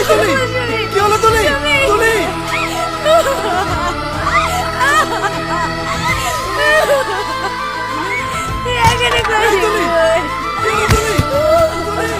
তুলি কি হলো তুলি তুলি এখানে কই এই তুলি কি হলো তুলি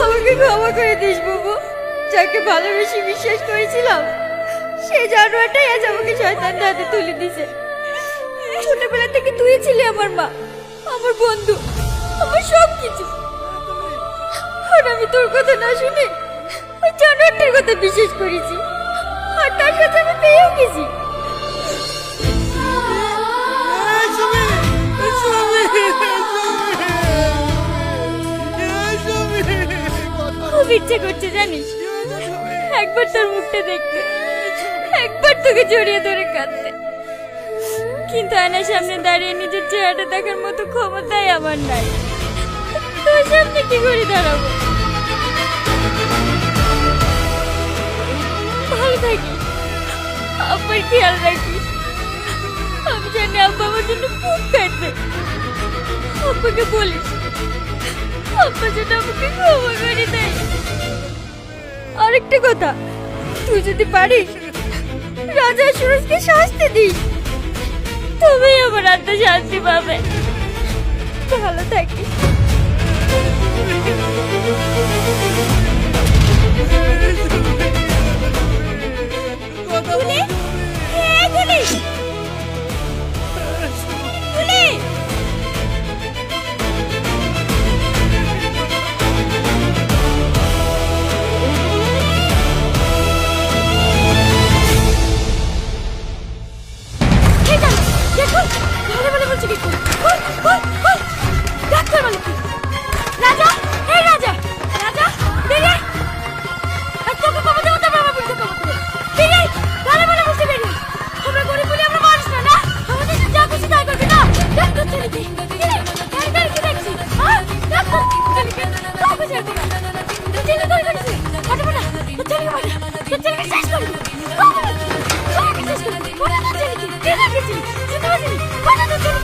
আমাকে ক্ষমা করে দিস বাবু, যাকে ভালোবেসে বিশ্বাস করেছিলাম সেই জানোয়ারটাই আজ আমাকে শয়তানের হাতে তুলে দিছে। ছোটবেলা থেকে তুই ছিলি আমার মা, আমার বন্ধু, আমার সব কিছু। আর আমি তোর কথা না শুনে ওই জানোয়ারটার কথা বিশ্বাস করেছি, আর তার সাথে আমি পেয়েও গেছি। খুব ইচ্ছে করছে জানিস, একবার তোর মুখটা দেখতে, একবার তোকে জড়িয়ে ধরে কাঁদতে, কিন্তু আয়নার সামনে দাঁড়িয়ে নিজের চেহারাটা দেখার মতো ক্ষমতাই আমার নাই। তোর সামনে কি করে দাঁড়াবো? ভালো থাকিস, আব্বার খেয়াল রাখিস। আমি জানি আব্বা আমার জন্য খুব কাঁদবে। আব্বাকে বলিস আব্বা যেন আমাকে ক্ষমা করে দেয়। আরেকটা কথা, তুই যদি পারিস রাজা সুরজকে শাস্তি দিস, তবেই আমার আত্মা শান্তি পাবে। ভালো থাকিস। তুলি, হ্যাঁ তুলি, তুলি। দেখো ভালো ভালো বলছি কি